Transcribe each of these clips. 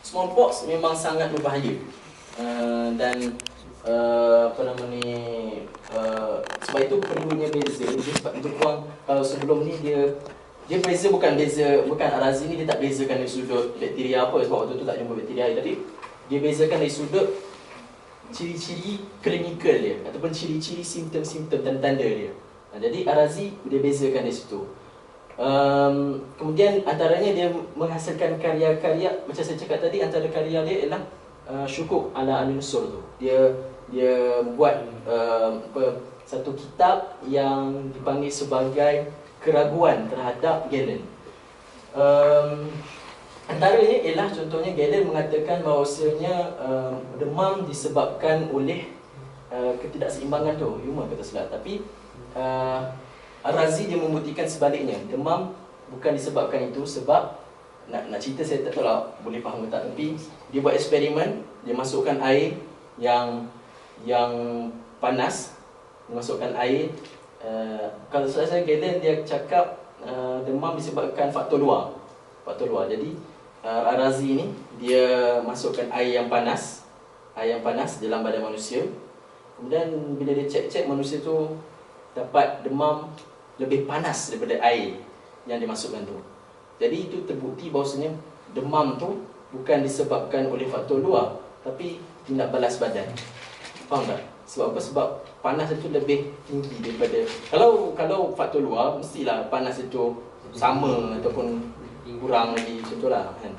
Smallpox memang sangat berbahaya. Dan apa nama ni, sebab itu perlunya beza. Sebab itu korang kalau sebelum ni dia beza bukan Arazi ni dia tak bezakan dari sudut bakteria apa, sebab waktu tu tak jumpa bakteria, tapi dia bezakan dari sudut ciri-ciri klinikal dia ataupun ciri-ciri simptom-simptom tanda-tanda dia. Jadi Arazi dia bezakan dari situ. Kemudian antaranya dia menghasilkan karya-karya, macam saya cakap tadi, antara karya dia ialah Syukuk ala Al-Nusur tu. Dia buat satu kitab yang dipanggil sebagai Keraguan terhadap Galen. Antaranya ialah contohnya Galen mengatakan bahawasanya demam disebabkan oleh ketidakseimbangan tu, humor kata salah, tapi Al-Razi dia membuktikan sebaliknya. Demam bukan disebabkan itu, sebab nak cerita saya tak tahu lah boleh faham ke tak, tapi dia buat eksperimen, dia masukkan air yang panas, dia masukkan air. Kalau saya Galen dia cakap demam disebabkan faktor luar. Jadi Al-Razi ni dia masukkan air yang panas dalam badan manusia. Kemudian bila dia cek manusia tu dapat demam lebih panas daripada air yang dimasukkan tu. Jadi itu terbukti bahawasanya demam tu bukan disebabkan oleh faktor luar, tapi tindak balas badan. Faham tak? Sebab apa? Sebab panas itu lebih tinggi daripada kalau faktor luar mestilah panas itu sama ataupun kurang lagi, contohlah kan.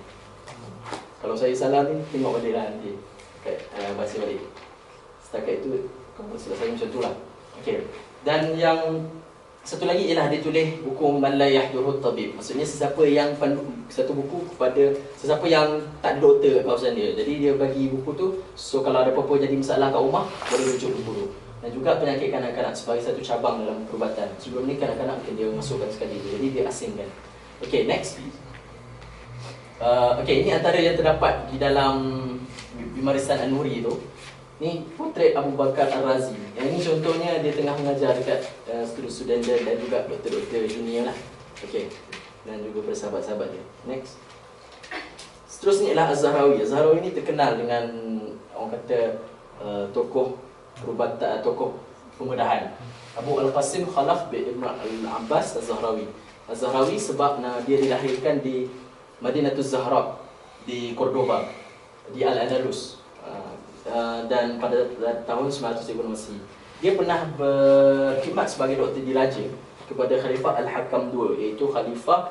Kalau saya salah ni tengok balik lah nanti baca balik. Setakat itu selesai macam tu lah. Okey. Dan yang satu lagi ialah dia tulis buku Man la yahdurut tabib. Maksudnya sesiapa yang pandu satu buku kepada sesiapa yang tak ada doktor kat kawasan dia. Jadi dia bagi buku tu, so kalau ada apa-apa jadi masalah kat rumah, boleh rujuk buku tu. Dan juga penyakit kanak-kanak sebagai satu cabang dalam perubatan. Sebelum ni kanak-kanak mungkin dia masukkan sekali, jadi dia asingkan. Okay, next. Okay, ini antara yang terdapat di dalam Bimarisan An-Nuri tu. Ni potret Abu Bakar Al-Razi. Yang ini contohnya dia tengah mengajar dekat student-student dan juga doktor-doktor junior lah. Okey. Dan juga sahabat-sahabat dia. Next. Seterusnya ialah Az-Zahrawi. Az-Zahrawi ni terkenal dengan orang kata tokoh perubatan, tokoh pembedahan. Abu Al-Qasim Khalaf bin Ibn Al-Abbas Az-Zahrawi. Az-Zahrawi sebab dia dilahirkan di Madinatul Zahra di Cordoba, di Al-Andalus. Dan pada tahun 900 sebelum Masihi, dia pernah berkhidmat sebagai doktor diraja kepada Khalifah Al-Hakam II, iaitu khalifah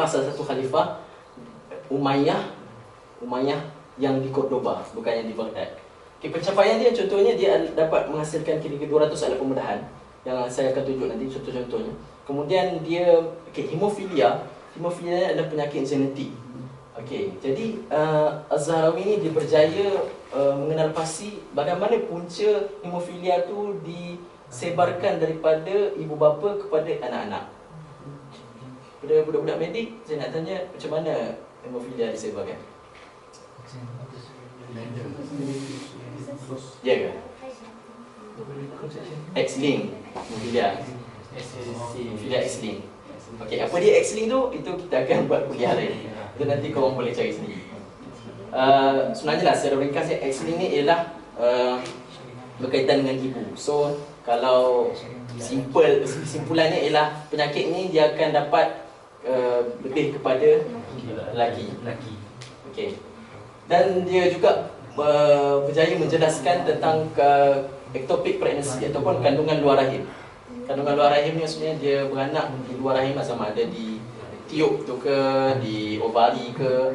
salah satu khalifah Umayyah yang di Cordoba, bukan yang di Baghdad. Okay, pencapaian dia contohnya dia dapat menghasilkan kira-kira 200 alat pembedahan yang saya akan tunjuk nanti contoh-contohnya. Kemudian dia hemofilia adalah penyakit genetik. Okey, jadi Az-Zahrawi ni dia berjaya mengenal pasti bagaimana punca hemofilia tu disebarkan daripada ibu bapa kepada anak-anak. Pada budak-budak medik, saya nak tanya macam mana hemofilia disebarkan? Ya ke? X-link hemofilia. Hemofilia X-link. Okey, apa dia X-link tu? Itu kita akan buat kuliah lain. Itu nanti korang boleh cari sendiri. Sebenarnya lah secara ringkasnya X-link ni ialah berkaitan dengan ibu. So kalau simpulannya ialah penyakit ni dia akan dapat lebih kepada lelaki. Okey. Dan dia juga berjaya menjelaskan tentang ectopic pregnancy ataupun kandungan luar rahim. Kandungan luar rahim ni maksudnya dia beranak di luar rahim, sama ada di tiup tu ke, di ovari ke.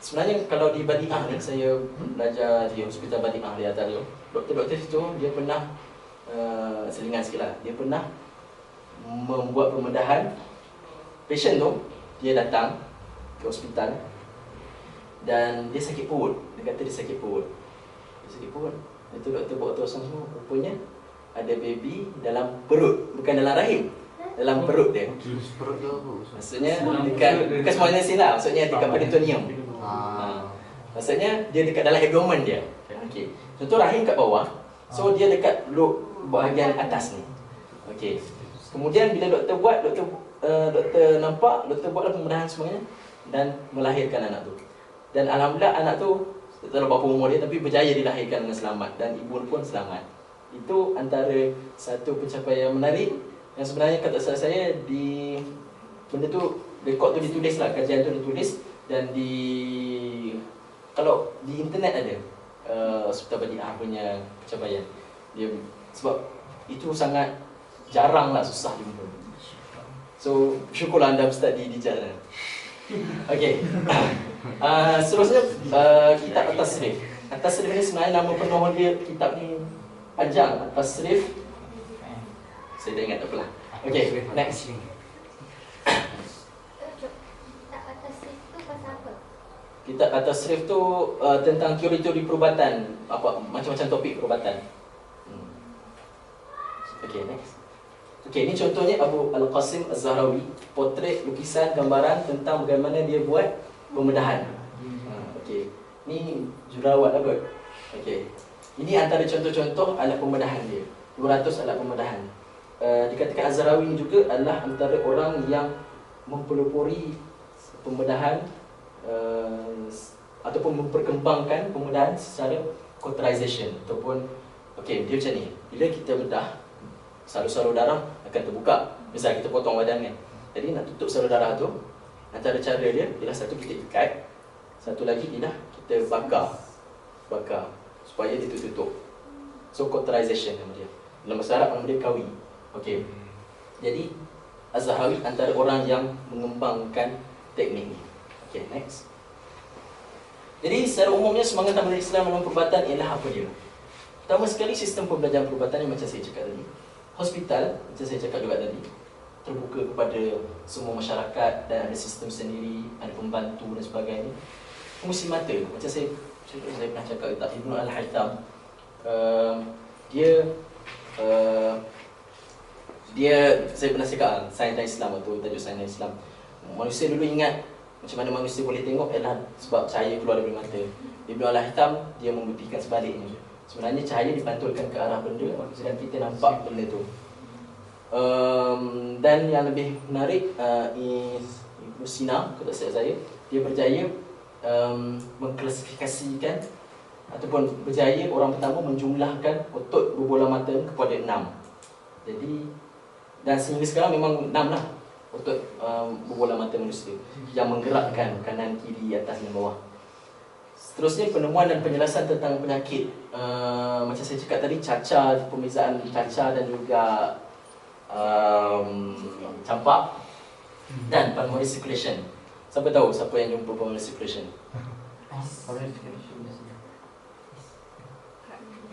Sebenarnya kalau di Badi'ah ni, saya belajar di Hospital Badi'ah di atas tu, doktor-doktor situ dia pernah selingan sikit lah, dia pernah membuat pembedahan. Patient tu dia datang ke hospital dan dia sakit perut. Dia kata dia sakit perut. Itu doktor buat ultrasound semua, rupanya ada baby dalam perut, bukan dalam rahim, dalam perut dia. Perut tu apa? Maksudnya dekat, bukan semuanya sini lah, maksudnya dekat peritoneum. Maksudnya dia dekat dalam abdomen dia. Okey. Contoh rahim kat bawah, so dia dekat bahagian atas ni. Okey. Kemudian bila doktor buat, doktor nampak, doktor buatlah pembedahan semuanya. dan melahirkan anak tu. Dan alhamdulillah anak tu tak tahu berapa umur dia tapi berjaya dilahirkan dengan selamat dan ibu pun selamat. Itu antara satu pencapaian yang menarik yang sebenarnya kata saya di benda tu, rekod tu ditulis lah, kajian tu ditulis dan kalau di internet ada Hospital Badi'ah punya pencapaian dia, sebab itu sangat jarang lah, susah jumpa. So syukurlah anda Ustaz di jalan. Okey. Seterusnya kitab At-Tasrif. At-Tasrif ni sebenarnya nama penuh dia, kitab ni panjang. At-Tasrif saya dah ingat, tak apalah. Okey, next. Kitab At-Tasrif tu pasal apa? Kitab At-Tasrif tu tentang teori-teori perubatan, apa macam-macam topik perubatan. Okey, next. Okey, ini contohnya Abu Al-Qasim Az-Zahrawi, potret, lukisan, gambaran tentang bagaimana dia buat pembedahan. Okey, ni jurawat apa? Okey, ini antara contoh-contoh alat pembedahan dia. 200 alat pembedahan. Dikatakan Az-Zahrawi ini juga adalah antara orang yang mempelopori pembedahan ataupun memperkembangkan pembedahan secara cauterization ataupun okey, dia macam ni. Bila kita bedah, salur-salur darah akan terbuka. Misal kita potong badan kan. Jadi nak tutup salur darah tu, antara cara dia ialah satu kita ikat, satu lagi ialah kita bakar supaya dia tutup. So cauterization nama dia. Dalam bahasa Arab nama dia kawi. Okey. Jadi Az-Zahawi antara orang yang mengembangkan teknik ni. Okey, next. Jadi secara umumnya semangat tamadun Islam dalam perubatan ialah apa dia? Pertama sekali sistem pembelajaran perubatan yang macam saya cakap tadi. Hospital, macam saya cakap juga tadi, terbuka kepada semua masyarakat dan ada sistem sendiri, ada pembantu dan sebagainya. Fungsi mata, macam saya pernah cakap tak, Ibnu Al-Haytham, saya pernah cakap sains dan Islam atau tajuk sains dan Islam. Manusia dulu ingat macam mana manusia boleh tengok ialah sebab cahaya keluar dari mata. Ibnu Al-Haytham dia membuktikan sebaliknya. Sebenarnya cahaya dipantulkan ke arah benda dan kita nampak benda tu. Dan yang lebih menarik, Ibnu Sina, kata saya, dia berjaya mengklasifikasikan ataupun berjaya orang pertama menjumlahkan otot berbola mata kepada 6. Jadi dan sehingga sekarang memang 6 lah otot berbola mata manusia yang menggerakkan kanan, kiri, atas dan bawah. Seterusnya penemuan dan penjelasan tentang penyakit, macam saya cakap tadi, cacar, pembezaan cacar dan juga campak dan pulmonary circulation. Siapa tahu siapa yang jumpa pulmonary circulation?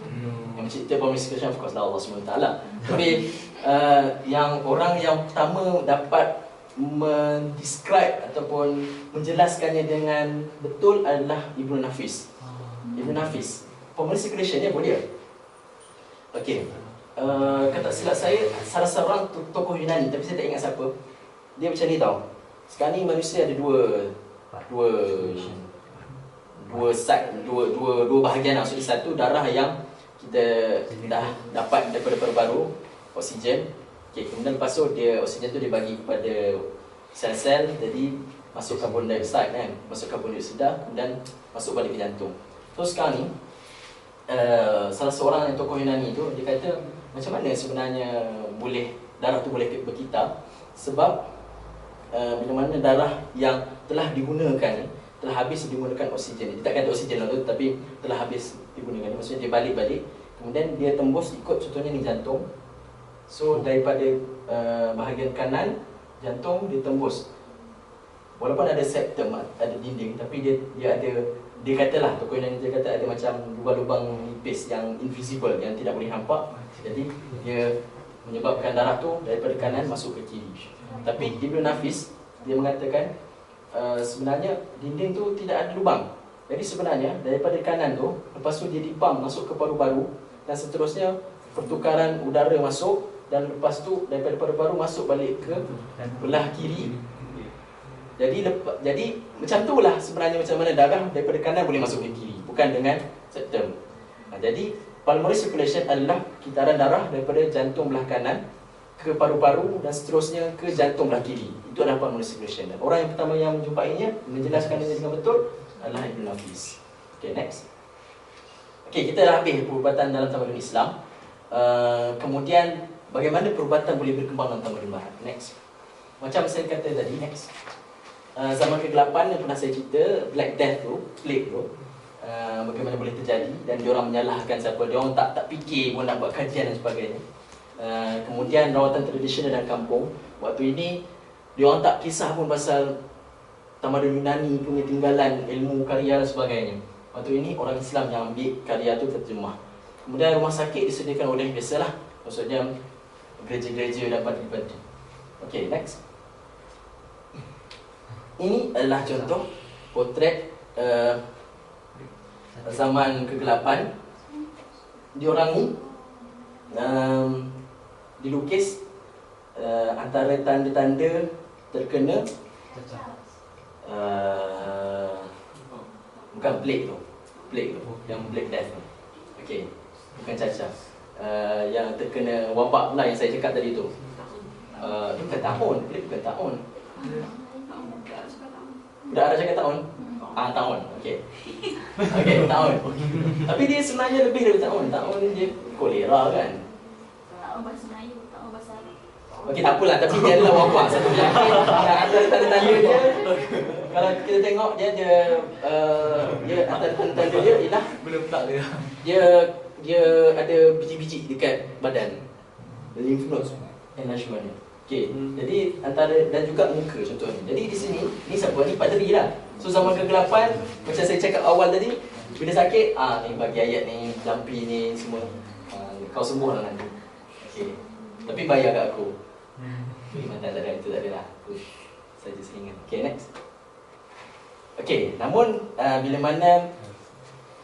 Yang mencipta pulmonary circulation of course lah Allah SWT. Tapi yang orang yang pertama dapat mendescribe ataupun menjelaskannya dengan betul adalah Ibnu Nafis. Ibnu Nafis, pulmonary circulation ni apa dia? Okey, kata silap saya, salah seorang tokoh Yunani, tapi saya tak ingat siapa. Dia macam ni tau. Sekarang ni manusia ada dua bahagian. Maksudnya satu, darah yang kita dah dapat daripada paru-paru, oksigen. Okay, kemudian lepas tu oksigen tu dibagi kepada sel-sel, jadi masuk karbon dioksida kan, masuk karbon dioksida kemudian masuk balik ke jantung. So sekarang ni salah seorang yang tokoh Yunani tu dia kata macam mana sebenarnya boleh darah tu boleh berkitar, sebab bila mana darah yang telah digunakan ni telah habis digunakan oksigen. Dia tak kata oksigen lah tu, tapi telah habis digunakan. Maksudnya dia balik-balik kemudian dia tembus ikut contohnya ni jantung. So daripada bahagian kanan jantung dia tembus, walaupun ada septum, ada dinding, tapi dia katalah, tokoh Yunani dia kata ada macam lubang-lubang nipis yang invisible, yang tidak boleh nampak. Jadi dia menyebabkan darah tu daripada kanan masuk ke kiri. Tapi Ibnu Nafis dia mengatakan sebenarnya dinding tu tidak ada lubang. Jadi sebenarnya daripada kanan tu, lepas tu dia dipam masuk ke paru-paru dan seterusnya pertukaran udara masuk, dan lepas tu daripada paru-paru masuk balik ke belah kiri. Jadi macam tu lah sebenarnya macam mana darah daripada kanan boleh masuk ke kiri, bukan dengan septum. Jadi pulmonary circulation adalah kitaran darah daripada jantung belah kanan ke paru-paru dan seterusnya ke jantung belah kiri. Itu adalah pulmonary circulation. Dan orang yang pertama yang menjumpainya, menjelaskan dengan betul adalah Ibn Hafiz. Okay, next. Okay, kita dah habis perubatan dalam tamadun Islam. Kemudian bagaimana perubatan boleh berkembang dalam tamadun Barat? Next. Macam saya kata tadi, next. Zaman kegelapan yang pernah saya cerita, Black Death tu, plague tu, bagaimana boleh terjadi dan diorang menyalahkan siapa, diorang tak fikir pun nak buat kajian dan sebagainya. Kemudian rawatan tradisional dan kampung, waktu ini diorang tak kisah pun pasal tamadun Yunani punya tinggalan ilmu karya dan sebagainya. Waktu ini orang Islam yang ambil karya tu terjemah. Kemudian rumah sakit disediakan oleh biasalah, maksudnya gereja-gereja dan padi-padi. Okay, next. Ini adalah contoh potret zaman kegelapan. Diorang ni dilukis antara tanda-tanda terkena bukan plague tu, yang Black Death tu. Okey, bukan cacar. Yang terkena wabak pula yang saya cakap tadi tu. Bukan tahun, plague bukan tahun. Budak Arab cakap tahun? Tahun. Okey. Okey, tahun. Tapi dia sebenarnya lebih dari tahun. Tahun dia kolera kan. Tahun bahasa Melayu, tahun bahasa Arab. Okey, tak apalah, tapi dia adalah wabak satu penyakit yang antara tanda-tanda dia. Kalau kita tengok dia antara tanda-tanda dia ialah Belum tak dia. dia ada biji-biji dekat badan. Lymph nodes enlargement. Okey, jadi antara dan juga muka contohnya. Jadi di sini ni siapa ni padri lah. So zaman kegelapan macam saya cakap awal tadi, bila sakit ni bagi ayat ni, lampi ni semua. Kau sembuh lah nanti. Okey. Tapi bayar kat aku. Mantan tak ada, itu tak ada lah. Saja seringan. Okey, next. Okey, namun bila mana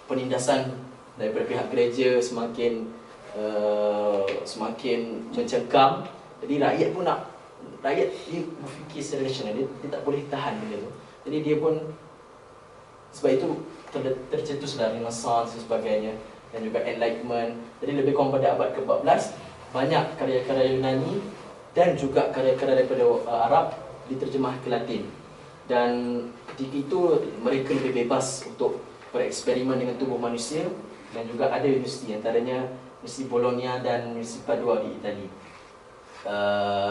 penindasan daripada pihak gereja semakin mencengkam, jadi rakyat pun rakyat dia berfikir secara rasional, dia tak boleh tahan benda tu. Jadi dia pun sebab itu tercetuslah Renaissance dan sebagainya dan juga Enlightenment. Jadi lebih kurang pada abad ke-14 banyak karya-karya Yunani dan juga karya-karya daripada Arab diterjemah ke Latin. Dan ketika itu mereka lebih bebas untuk bereksperimen dengan tubuh manusia dan juga ada universiti, antaranya Universiti Bologna dan Universiti Padua di Itali.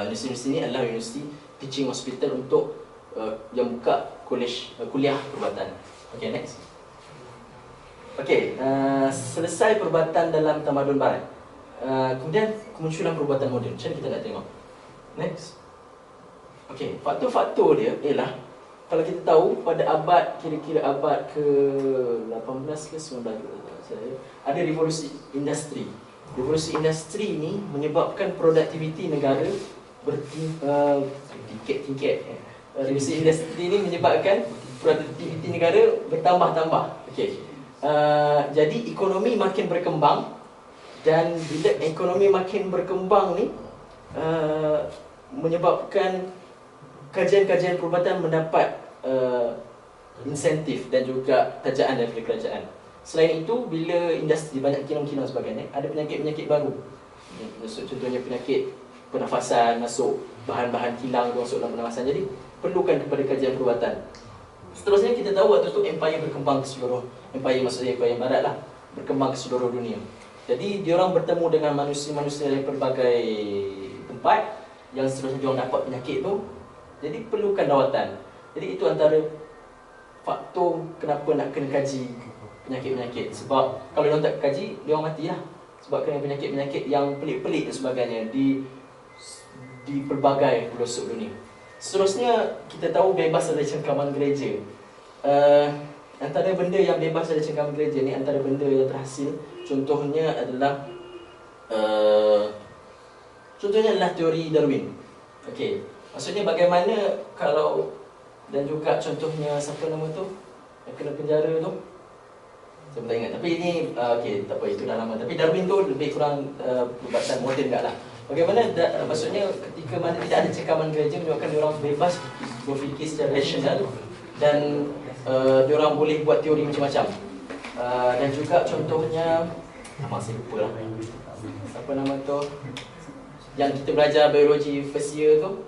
Universiti ini adalah universiti teaching hospital untuk yang buka kuliah perubatan. Okay, next. Okay, selesai perubatan dalam tamadun Barat. Kemudian kemunculan perubatan moden. Macam mana kita nak tengok? Next. Okay, faktor-faktor dia ialah kalau kita tahu pada abad kira-kira abad ke-18 ke 19 ada revolusi industri. Revolusi industri ini menyebabkan produktiviti negara bertingkat-tingkat. Revolusi industri ini menyebabkan produktiviti negara bertambah-tambah. Okey. Jadi ekonomi makin berkembang dan bila ekonomi makin berkembang ni menyebabkan kajian-kajian perubatan mendapat insentif dan juga tajaan daripada kerajaan. Selain itu, bila industri banyak kilang-kilang sebagainya, ada penyakit-penyakit baru. Contohnya penyakit pernafasan, masuk bahan-bahan kilang masuk dalam pernafasan. Jadi perlukan kepada kajian perubatan. Seterusnya kita tahu waktu itu empire berkembang ke seluruh, empire maksudnya empire barat lah, berkembang ke seluruh dunia. Jadi diorang bertemu dengan manusia-manusia dari pelbagai tempat yang seterusnya diorang dapat penyakit tu. Jadi perlukan rawatan. Jadi itu antara faktor kenapa nak kena kaji penyakit-penyakit. Sebab kalau diorang tak kaji, diorang mati lah. Sebab kena penyakit-penyakit yang pelik-pelik dan sebagainya di pelbagai pelosok dunia. Seterusnya kita tahu bebas dari cengkaman gereja. Antara benda yang bebas dari cengkaman gereja ni, antara benda yang terhasil, contohnya adalah teori Darwin. Okey, maksudnya bagaimana kalau, dan juga contohnya siapa nama tu yang kena penjara tu, saya tak ingat. Tapi ini okey, tak apa, itu dah lama. Tapi Darwin tu lebih kurang perubatan moden tak lah. Bagaimana maksudnya ketika mana tidak ada cengkaman gereja menyebabkan diorang bebas berfikir secara rasional dan diorang boleh buat teori macam-macam. Dan juga contohnya nama saya lupa lah. Siapa nama tu? yang kita belajar biologi first year tu,